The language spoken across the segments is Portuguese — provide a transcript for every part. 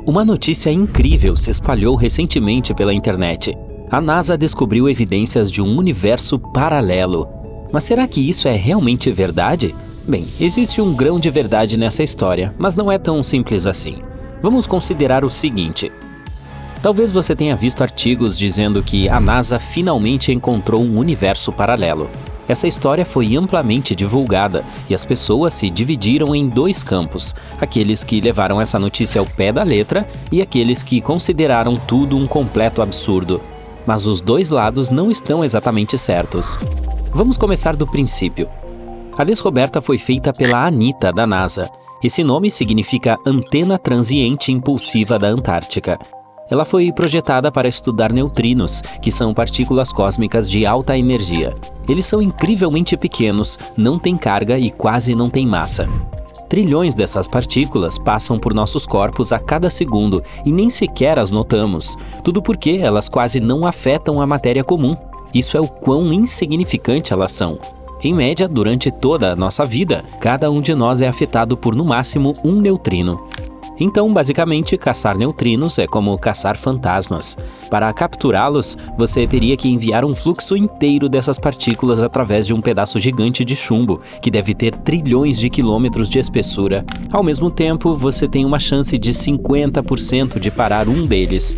Uma notícia incrível se espalhou recentemente pela internet. A NASA descobriu evidências de um universo paralelo. Mas será que isso é realmente verdade? Bem, existe um grão de verdade nessa história, mas não é tão simples assim. Vamos considerar o seguinte. Talvez você tenha visto artigos dizendo que a NASA finalmente encontrou um universo paralelo. Essa história foi amplamente divulgada e as pessoas se dividiram em dois campos, aqueles que levaram essa notícia ao pé da letra e aqueles que consideraram tudo um completo absurdo. Mas os dois lados não estão exatamente certos. Vamos começar do princípio. A descoberta foi feita pela ANITA da NASA. Esse nome significa Antena Transiente Impulsiva da Antártica. Ela foi projetada para estudar neutrinos, que são partículas cósmicas de alta energia. Eles são incrivelmente pequenos, não têm carga e quase não têm massa. Trilhões dessas partículas passam por nossos corpos a cada segundo e nem sequer as notamos. Tudo porque elas quase não afetam a matéria comum. Isso é o quão insignificante elas são. Em média, durante toda a nossa vida, cada um de nós é afetado por no máximo um neutrino. Então, basicamente, caçar neutrinos é como caçar fantasmas. Para capturá-los, você teria que enviar um fluxo inteiro dessas partículas através de um pedaço gigante de chumbo, que deve ter trilhões de quilômetros de espessura. Ao mesmo tempo, você tem uma chance de 50% de parar um deles.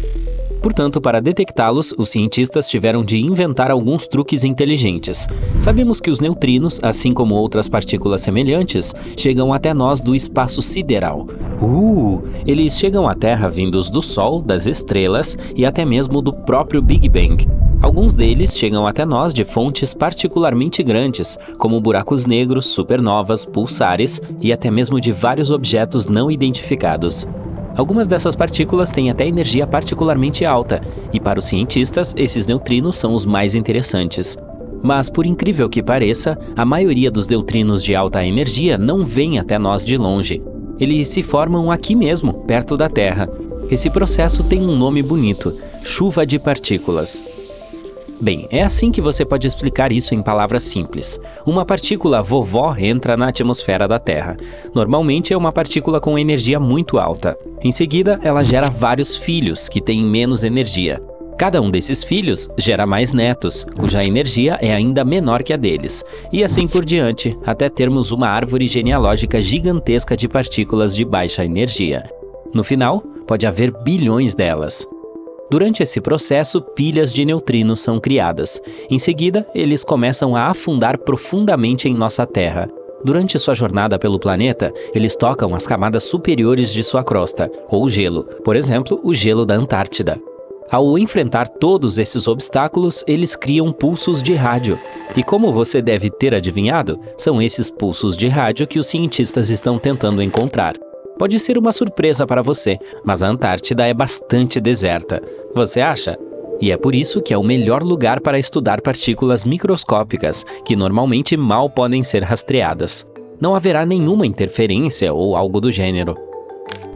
Portanto, para detectá-los, os cientistas tiveram de inventar alguns truques inteligentes. Sabemos que os neutrinos, assim como outras partículas semelhantes, chegam até nós do espaço sideral. Eles chegam à Terra vindos do Sol, das estrelas e até mesmo do próprio Big Bang. Alguns deles chegam até nós de fontes particularmente grandes, como buracos negros, supernovas, pulsares e até mesmo de vários objetos não identificados. Algumas dessas partículas têm até energia particularmente alta, e para os cientistas, esses neutrinos são os mais interessantes. Mas, por incrível que pareça, a maioria dos neutrinos de alta energia não vem até nós de longe. Eles se formam aqui mesmo, perto da Terra. Esse processo tem um nome bonito: chuva de partículas. Bem, é assim que você pode explicar isso em palavras simples. Uma partícula vovó entra na atmosfera da Terra. Normalmente é uma partícula com energia muito alta. Em seguida, ela gera vários filhos que têm menos energia. Cada um desses filhos gera mais netos, cuja energia é ainda menor que a deles. E assim por diante, até termos uma árvore genealógica gigantesca de partículas de baixa energia. No final, pode haver bilhões delas. Durante esse processo, pilhas de neutrinos são criadas. Em seguida, eles começam a afundar profundamente em nossa Terra. Durante sua jornada pelo planeta, eles tocam as camadas superiores de sua crosta, ou gelo, por exemplo, o gelo da Antártida. Ao enfrentar todos esses obstáculos, eles criam pulsos de rádio. E como você deve ter adivinhado, são esses pulsos de rádio que os cientistas estão tentando encontrar. Pode ser uma surpresa para você, mas a Antártida é bastante deserta. Você acha? E é por isso que é o melhor lugar para estudar partículas microscópicas, que normalmente mal podem ser rastreadas. Não haverá nenhuma interferência ou algo do gênero.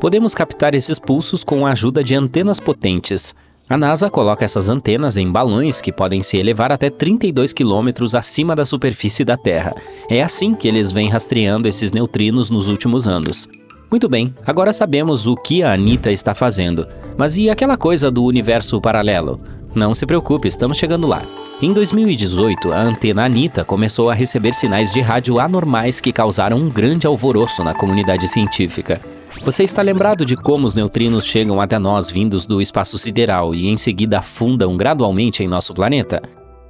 Podemos captar esses pulsos com a ajuda de antenas potentes. A NASA coloca essas antenas em balões que podem se elevar até 32 quilômetros acima da superfície da Terra. É assim que eles vêm rastreando esses neutrinos nos últimos anos. Muito bem, agora sabemos o que a ANITA está fazendo. Mas e aquela coisa do universo paralelo? Não se preocupe, estamos chegando lá. Em 2018, a antena ANITA começou a receber sinais de rádio anormais que causaram um grande alvoroço na comunidade científica. Você está lembrado de como os neutrinos chegam até nós vindos do espaço sideral e em seguida afundam gradualmente em nosso planeta?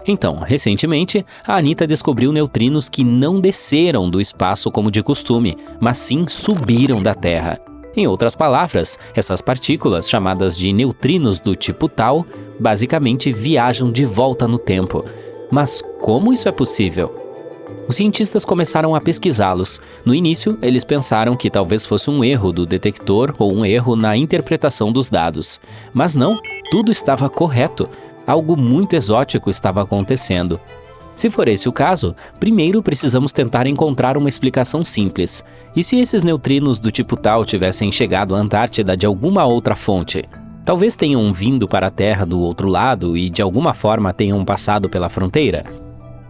Então, recentemente, a ANITA descobriu neutrinos que não desceram do espaço como de costume, mas sim subiram da Terra. Em outras palavras, essas partículas, chamadas de neutrinos do tipo Tau, basicamente viajam de volta no tempo. Mas como isso é possível? Os cientistas começaram a pesquisá-los. No início, eles pensaram que talvez fosse um erro do detector ou um erro na interpretação dos dados. Mas não, tudo estava correto. Algo muito exótico estava acontecendo. Se for esse o caso, primeiro precisamos tentar encontrar uma explicação simples. E se esses neutrinos do tipo Tau tivessem chegado à Antártida de alguma outra fonte? Talvez tenham vindo para a Terra do outro lado e de alguma forma tenham passado pela fronteira?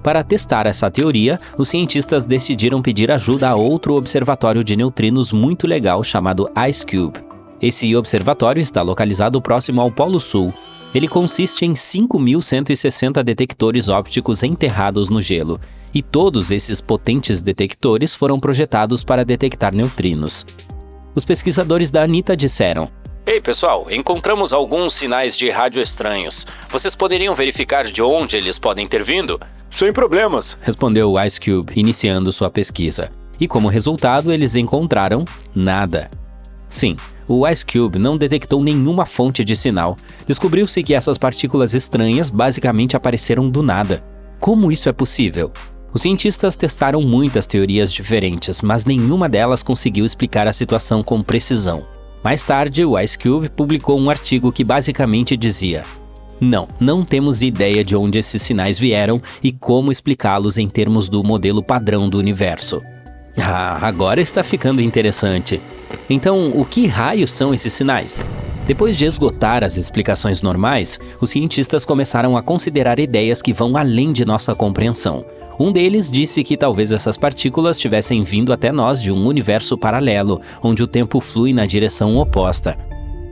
Para testar essa teoria, os cientistas decidiram pedir ajuda a outro observatório de neutrinos muito legal chamado IceCube. Esse observatório está localizado próximo ao Polo Sul. Ele consiste em 5.160 detectores ópticos enterrados no gelo, e todos esses potentes detectores foram projetados para detectar neutrinos. Os pesquisadores da ANITA disseram: "Ei, pessoal, encontramos alguns sinais de rádio estranhos. Vocês poderiam verificar de onde eles podem ter vindo?" "Sem problemas", respondeu o Ice Cube, iniciando sua pesquisa. E como resultado, eles encontraram nada. Sim, o Ice Cube não detectou nenhuma fonte de sinal. Descobriu-se que essas partículas estranhas basicamente apareceram do nada. Como isso é possível? Os cientistas testaram muitas teorias diferentes, mas nenhuma delas conseguiu explicar a situação com precisão. Mais tarde, o Ice Cube publicou um artigo que basicamente dizia: Não temos ideia de onde esses sinais vieram e como explicá-los em termos do modelo padrão do universo. Agora está ficando interessante. Então, o que raios são esses sinais? Depois de esgotar as explicações normais, os cientistas começaram a considerar ideias que vão além de nossa compreensão. Um deles disse que talvez essas partículas tivessem vindo até nós de um universo paralelo, onde o tempo flui na direção oposta.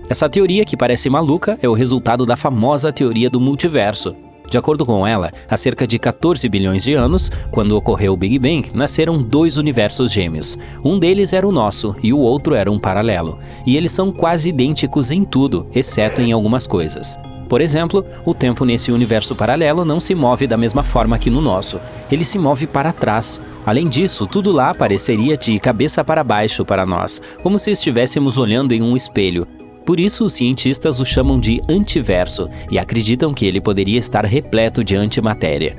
Essa teoria, que parece maluca, é o resultado da famosa teoria do multiverso. De acordo com ela, há cerca de 14 bilhões de anos, quando ocorreu o Big Bang, nasceram dois universos gêmeos. Um deles era o nosso e o outro era um paralelo. E eles são quase idênticos em tudo, exceto em algumas coisas. Por exemplo, o tempo nesse universo paralelo não se move da mesma forma que no nosso. Ele se move para trás. Além disso, tudo lá pareceria de cabeça para baixo para nós, como se estivéssemos olhando em um espelho. Por isso, os cientistas o chamam de antiverso e acreditam que ele poderia estar repleto de antimatéria.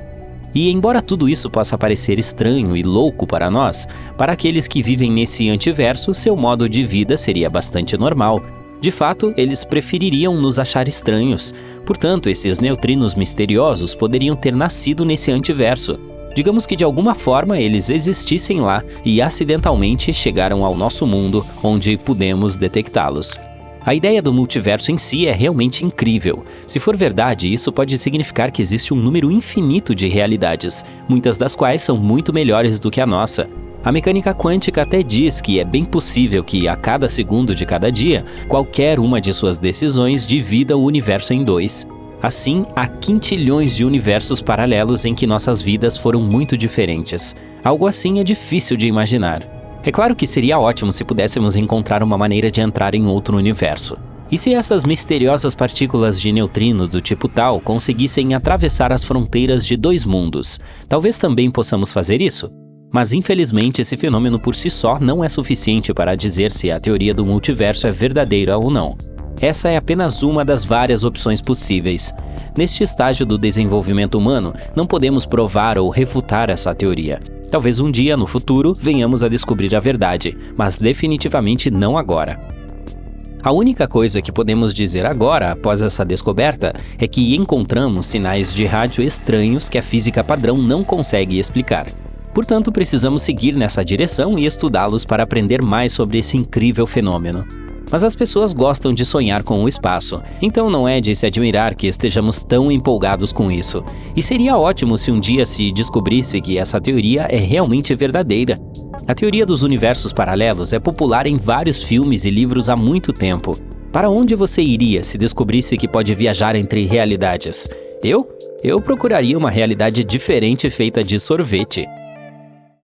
E embora tudo isso possa parecer estranho e louco para nós, para aqueles que vivem nesse antiverso, seu modo de vida seria bastante normal. De fato, eles prefeririam nos achar estranhos. Portanto, esses neutrinos misteriosos poderiam ter nascido nesse antiverso. Digamos que de alguma forma eles existissem lá e acidentalmente chegaram ao nosso mundo, onde pudemos detectá-los. A ideia do multiverso em si é realmente incrível. Se for verdade, isso pode significar que existe um número infinito de realidades, muitas das quais são muito melhores do que a nossa. A mecânica quântica até diz que é bem possível que, a cada segundo de cada dia, qualquer uma de suas decisões divida o universo em dois. Assim, há quintilhões de universos paralelos em que nossas vidas foram muito diferentes. Algo assim é difícil de imaginar. É claro que seria ótimo se pudéssemos encontrar uma maneira de entrar em outro universo. E se essas misteriosas partículas de neutrino do tipo tal conseguissem atravessar as fronteiras de dois mundos? Talvez também possamos fazer isso? Mas infelizmente esse fenômeno por si só não é suficiente para dizer se a teoria do multiverso é verdadeira ou não. Essa é apenas uma das várias opções possíveis. Neste estágio do desenvolvimento humano, não podemos provar ou refutar essa teoria. Talvez um dia, no futuro, venhamos a descobrir a verdade, mas definitivamente não agora. A única coisa que podemos dizer agora, após essa descoberta, é que encontramos sinais de rádio estranhos que a física padrão não consegue explicar. Portanto, precisamos seguir nessa direção e estudá-los para aprender mais sobre esse incrível fenômeno. Mas as pessoas gostam de sonhar com o espaço, então não é de se admirar que estejamos tão empolgados com isso. E seria ótimo se um dia se descobrisse que essa teoria é realmente verdadeira. A teoria dos universos paralelos é popular em vários filmes e livros há muito tempo. Para onde você iria se descobrisse que pode viajar entre realidades? Eu procuraria uma realidade diferente feita de sorvete.